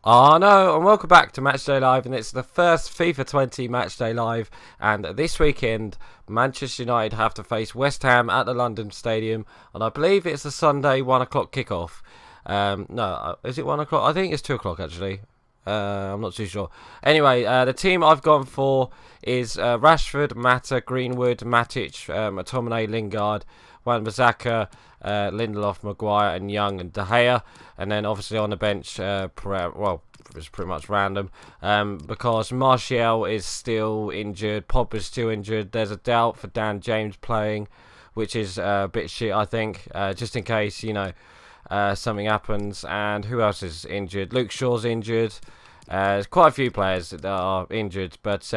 Oh no, and welcome back to Matchday Live, and it's the first FIFA 20 Matchday Live, and this weekend Manchester United have to face West Ham at the London Stadium, and I believe it's a Sunday 1 o'clock kickoff. No, is it 1 o'clock? I think it's 2 o'clock actually. I'm not too sure. Anyway, the team I've gone for is Rashford, Mata, Greenwood, Matic, McTominay, Lingard, Wan-Bissaka, Lindelof, Maguire, and Young, and De Gea. And then obviously on the bench, well, it's pretty much random because Martial is still injured, Pogba's still injured. There's a doubt for Dan James playing, which is a bit shit, I think, just in case, you know, something happens. And who else is injured? Luke Shaw's injured. There's quite a few players that are injured, but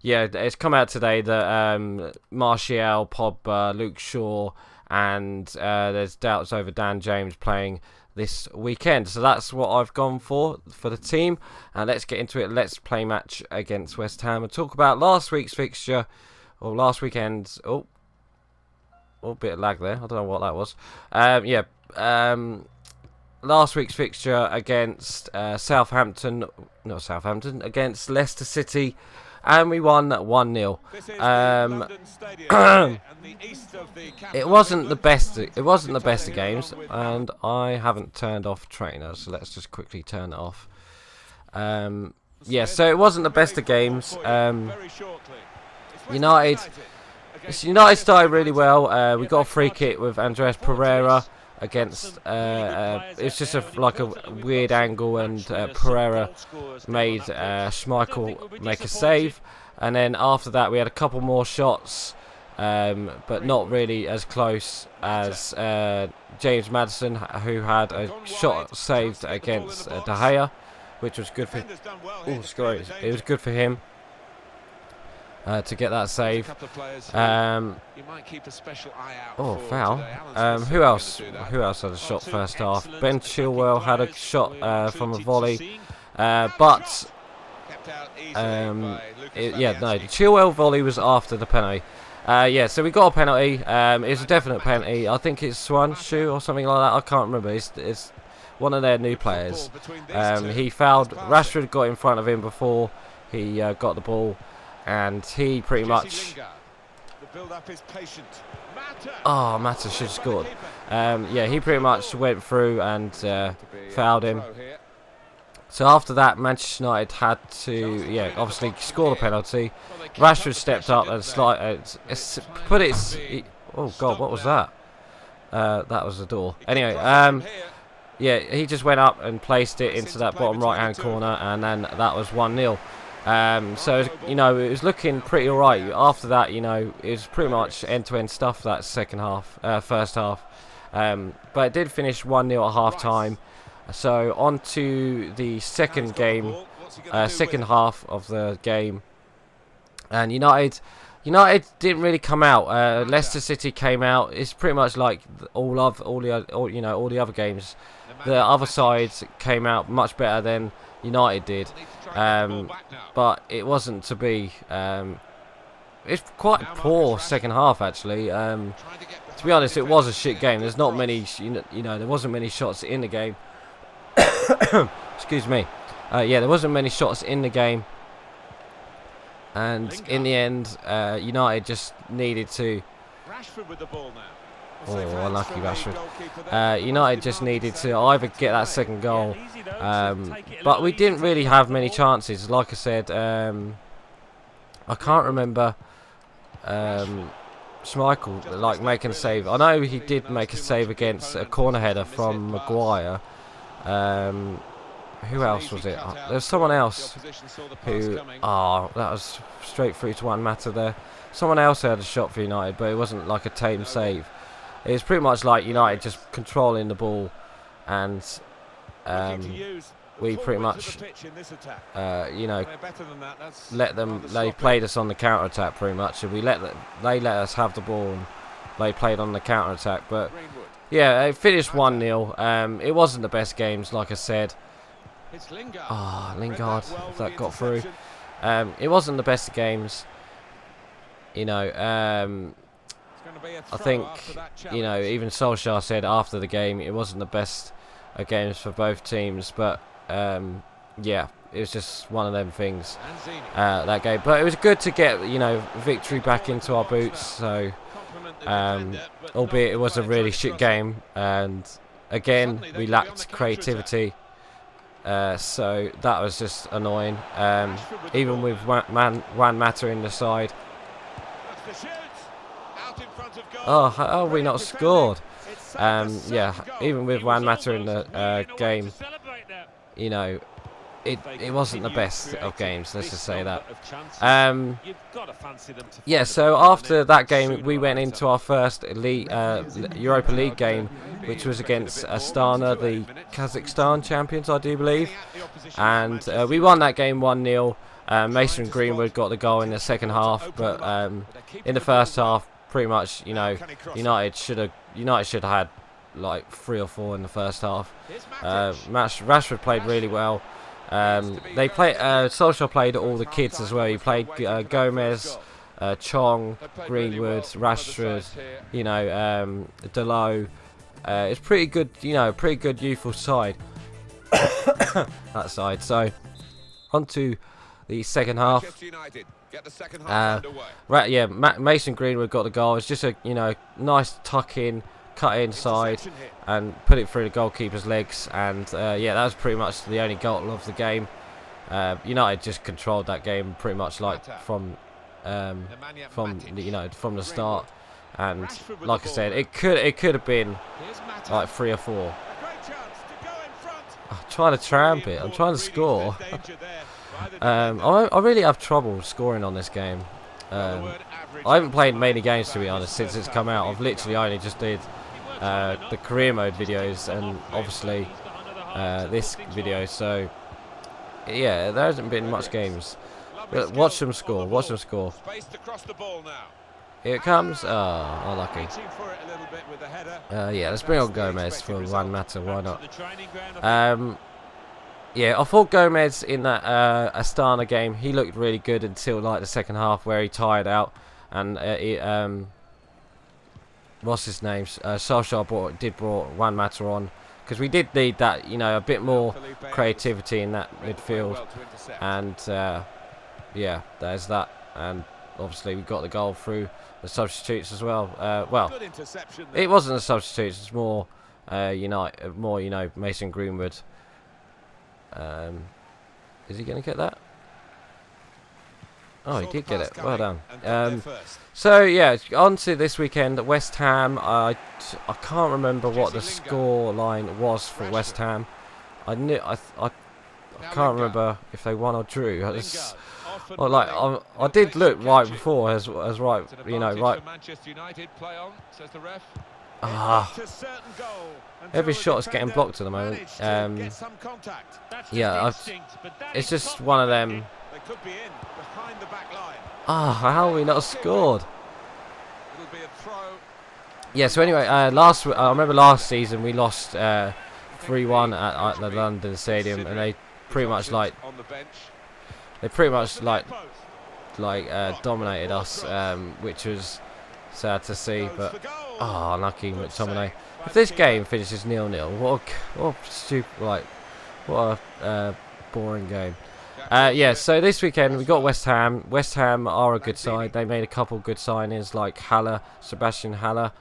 yeah, it's come out today that Martial, Pogba, Luke Shaw, and there's doubts over Dan James playing this weekend. So that's what I've gone for the team. And let's get into it. Let's play match against West Ham and talk about last week's fixture, or last weekend. Oh, a bit of lag there. I don't know what that was. Last week's fixture against Southampton, not Southampton, against Leicester City, and we won 1-0. It wasn't the best. It wasn't the best of games, and I haven't turned off trainer, so let's just quickly turn it off. Yeah, so it wasn't the best of games. United started really well. We got a free kick with Andreas Pereira against it's just like a weird angle, and Pereira made Schmeichel make a save, and then after that we had a couple more shots, but not really as close as James Maddison, who had a shot saved against De Gea, which was good for it was good for him to get that save. Foul. Who else had a shot first half? Ben Chilwell had a shot from a volley, but the Chilwell volley was after the penalty. So we got a penalty. It's a definite penalty. I think it's Swansea or something like that. I can't remember. It's one of their new players. He fouled. Rashford got in front of him before he got the ball, and he pretty much... Oh, Mata should have scored. He pretty much went through and fouled him. So after that, Manchester United had to, obviously score the penalty. Rashford stepped up and oh God, what was that? That was the door. Anyway, he just went up and placed it into that bottom right-hand corner, and then that was 1-0. So, you know, it was looking pretty alright. After that, you know, it was pretty much end-to-end stuff that first half. But it did finish 1-0 at half-time. So, on to the second half of the game. And United didn't really come out. Leicester City came out. It's pretty much like all the other games. The other sides came out much better than United did, but it wasn't to be. It's quite poor second half actually. To be honest, it was a shit game. There's not many, there wasn't many shots in the game. Excuse me. There wasn't many shots in the game, and in the end, United just needed to. Rashford with the ball now. Oh, unlucky Rashford. United just needed to either get that second goal, but we didn't really have many chances. Like I said, I can't remember Schmeichel making a save. I know he did make a save against a corner header from Maguire. Who else was it? There's someone else who... that was straight through to one Mata there. Someone else had a shot for United, but it wasn't like a tame save. It was pretty much like United just controlling the ball, and we pretty much, let them. They played us on the counter attack pretty much, and they let us have the ball, and they played on the counter attack. But yeah, it finished 1-0. It wasn't the best games, like I said. Lingard, if that got through. It wasn't the best of games. I think, even Solskjaer said after the game it wasn't the best of games for both teams, but yeah, it was just one of them things, that game. But it was good to get, you know, victory back into our boots. So, albeit it was a really shit game, and again we lacked creativity. So that was just annoying. Even with Juan Mata in the side. Oh, how have we not scored? Yeah, even with Juan Mata in the game, you know, it wasn't the best of games. Let's just say that. Yeah. So after that game, we went into our first Europa League game, which was against Astana, the Kazakhstan champions, I do believe, and we won that game 1-0. Mason Greenwood got the goal in the second half, but in the first half, pretty much, you know, United should have had like 3 or 4 in the first half. Rashford played really well. They played. Solskjaer played all the kids as well. He played Gomez, Chong, Greenwood, Rashford, you know, Delo. It's pretty good, you know, pretty good youthful side. That side. So on to the second half. Right, yeah, Mason Greenwood got the goal. It's just a, you know, nice tuck in, cut inside, and put it through the goalkeeper's legs. And yeah, that was pretty much the only goal of the game. United just controlled that game pretty much like from the start. And like I said, it could have been like 3 or 4. I'm trying to tramp it. I'm trying to score. I really have trouble scoring on this game. I haven't played many games, to be honest, since it's come out. I've literally only just did the career mode videos and obviously this video. So yeah, there hasn't been much games. But watch them score. Watch them score. Here it comes. Oh, unlucky. Yeah, let's bring on Gomez for Juan Mata. Why not? Yeah, I thought Gomez in that Astana game, he looked really good until like the second half where he tired out, and what's his name? Solskjaer brought Juan Mata on, because we did need that, you know, a bit more creativity in that midfield, and yeah, there's that, and obviously we got the goal through the substitutes as well. Well, it wasn't the substitutes; it's more Mason Greenwood. Is he going to get that? Oh, he did get it. Well done. So yeah, on to this weekend. West Ham. I can't remember what the score line was for West Ham. I can't remember if they won or drew. I did look right before as right, you know, right. Every shot is getting blocked at the moment. Yeah, it's just one of them. How have we not scored? Yeah. So anyway, I remember last season we lost 3-1 at the London Stadium, and they pretty much dominated us, which was sad to see. But unlucky McTominay. If this game finishes 0-0, what a stupid, what a boring game. Yeah, so this weekend we got West Ham. West Ham are a good side. They made a couple good signings like Sebastian Haller.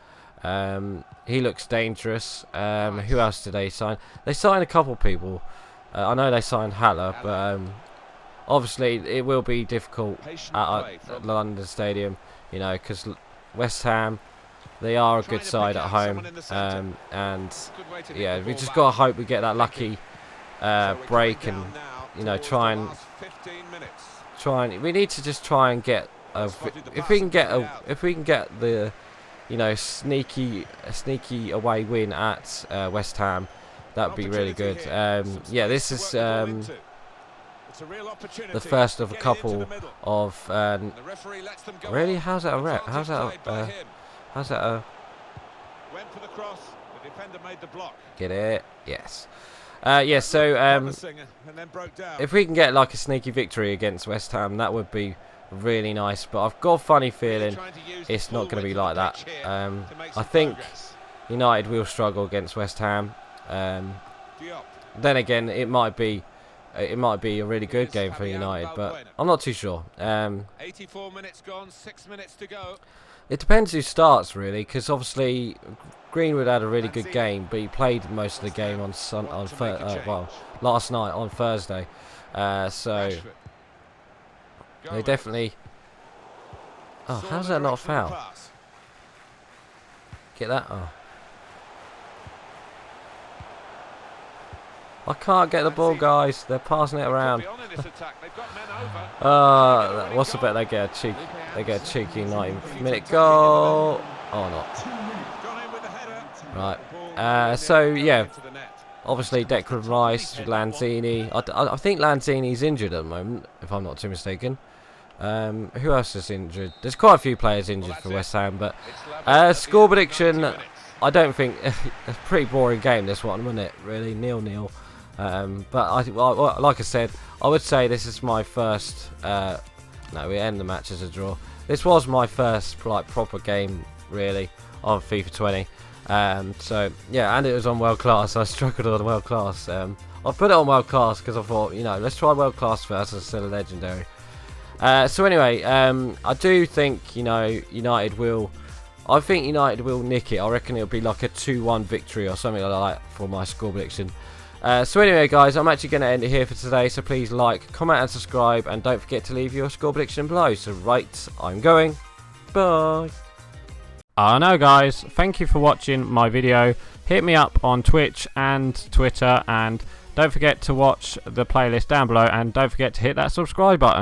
He looks dangerous. Who else did they sign? They signed a couple people. I know they signed Haller, but obviously it will be difficult at the London Stadium, you know, because West Ham, they are a good side at home, and yeah, we just gotta hope we get that lucky break, and you know, try and we need to just try and get if we can get the, you know, sneaky away win at West Ham, that'd be really good. Yeah, this is the first of a couple of really, how's that a rep? How's that a went for the cross, the defender made the block. Get it? Yes. Yeah, so if we can get like a sneaky victory against West Ham, that would be really nice, but I've got a funny feeling it's not going to be like that. I think United will struggle against West Ham. Then again, it might be it might be a really good game for United, but I'm not too sure. 84 minutes gone, 6 minutes to go. It depends who starts, really, because obviously Greenwood had a really good game, but he played most of the game on last night on Thursday. So they definitely. Oh, how's that not a foul? Get that? Oh. I can't get the ball, guys. They're passing it around. What's the bet? They get a cheeky 90-minute goal. Oh, not. Right. So yeah, obviously Declan Rice, Lanzini. I think Lanzini's injured at the moment, if I'm not too mistaken. Who else is injured? There's quite a few players injured for West Ham, but score prediction. I don't think a pretty boring game this one, wasn't it? Really 0-0. But like I said, I would say this is my first. No, we end the match as a draw. This was my first proper game really on FIFA 20. So yeah, and it was on world class. I struggled on world class. I put it on world class because I thought, let's try world class first instead of legendary. So anyway, I do think United will. I think United will nick it. I reckon it'll be like a 2-1 victory or something like that for my score prediction. So anyway, guys, I'm actually going to end it here for today. So please like, comment, and subscribe, and don't forget to leave your score prediction below. So right, I'm going. Bye. No, guys, thank you for watching my video. Hit me up on Twitch and Twitter, and don't forget to watch the playlist down below, and don't forget to hit that subscribe button.